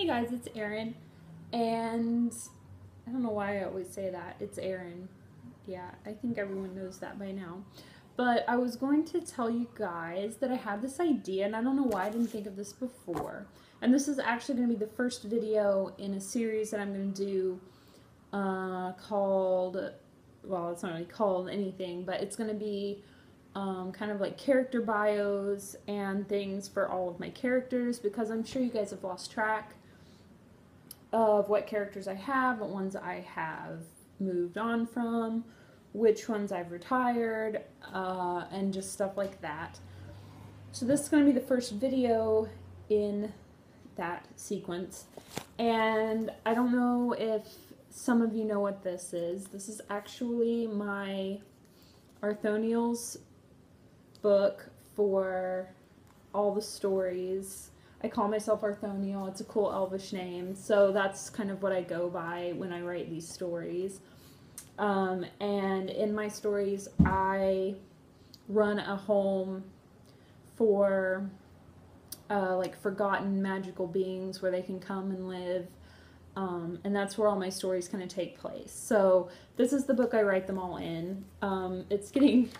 Hey guys, it's Erin, and I don't know why I always say that. It's Erin. Yeah, I think everyone knows that by now. But I was going to tell you guys that I had this idea, and I don't know why I didn't think of this before. And this is actually going to be the first video in a series that I'm going to do called, well, it's not really called anything, but it's going to be kind of like character bios and things for all of my characters, because I'm sure you guys have lost track of what characters I have, what ones I have moved on from, which ones I've retired, and just stuff like that. So this is going to be the first video in that sequence, and I don't know if some of you know what this is. This is actually my Arthoniel's book for all the stories. I call myself Arthoniel. It's a cool elvish name, so that's kind of what I go by when I write these stories. And in my stories, I run a home for like forgotten magical beings where they can come and live, and that's where all my stories kind of take place. So this is the book I write them all in. It's getting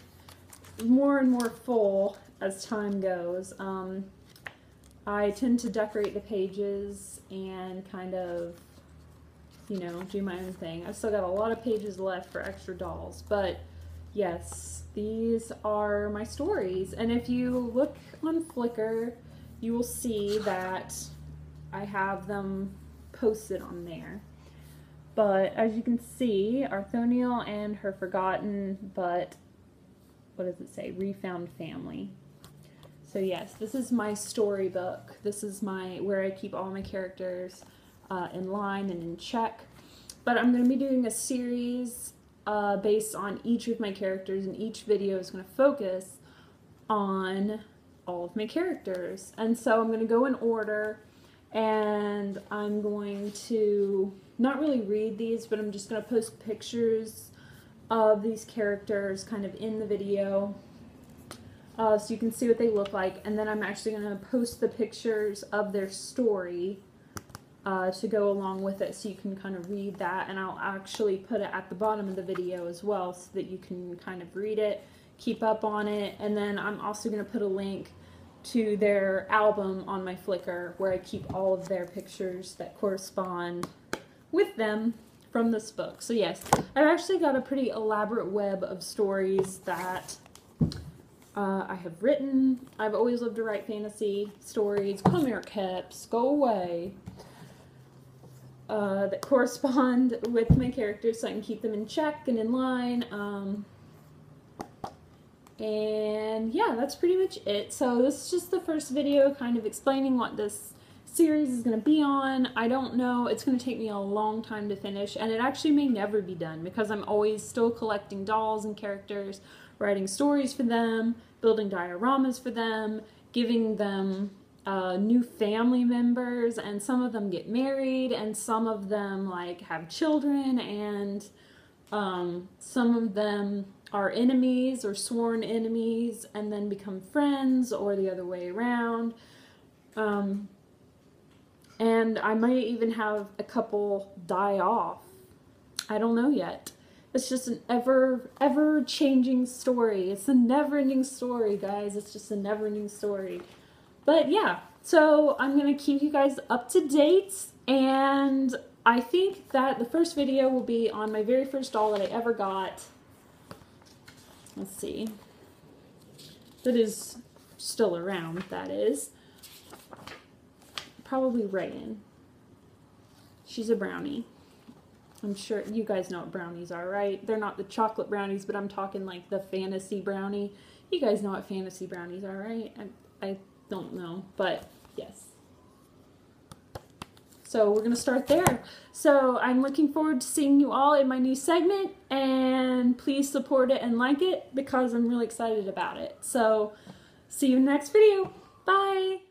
more and more full as time goes. I tend to decorate the pages and kind of, you know, do my own thing. I've still got a lot of pages left for extra dolls, but yes, these are my stories. And if you look on Flickr, you will see that I have them posted on there. But as you can see, Arthoniel and her forgotten, but what does it say? Refound family. So yes, this is my storybook. This is where I keep all my characters in line and in check. But I'm going to be doing a series based on each of my characters, and each video is going to focus on all of my characters. And so I'm going to go in order, and I'm going to not really read these, but I'm just going to post pictures of these characters kind of in the video, so you can see what they look like. And then I'm actually going to post the pictures of their story to go along with it, so you can kind of read that, and I'll actually put it at the bottom of the video as well, so that you can kind of read it, keep up on it. And then I'm also going to put a link to their album on my Flickr, where I keep all of their pictures that correspond with them from this book. So yes, I've actually got a pretty elaborate web of stories that I have written. I've always loved to write fantasy stories. Come here, Caps, go away. That correspond with my characters, so I can keep them in check and in line. And yeah, that's pretty much it. So this is just the first video kind of explaining what this series is going to be on. I don't know, it's going to take me a long time to finish, and it actually may never be done, because I'm always still collecting dolls and characters, writing stories for them, building dioramas for them, giving them new family members, and some of them get married, and some of them like have children, and some of them are enemies or sworn enemies and then become friends, or the other way around. And I might even have a couple die off. I don't know yet. It's just an ever-changing story. It's a never-ending story, guys. It's just a never-ending story. But yeah, so I'm going to keep you guys up to date, and I think that the first video will be on my very first doll that I ever got. Let's see. That is still around, that is. Probably Raen. She's a brownie. I'm sure you guys know what brownies are, right? They're not the chocolate brownies, but I'm talking like the fantasy brownie. You guys know what fantasy brownies are, right? I don't know, but yes. So we're going to start there. So I'm looking forward to seeing you all in my new segment, and please support it and like it, because I'm really excited about it. So see you in the next video. Bye!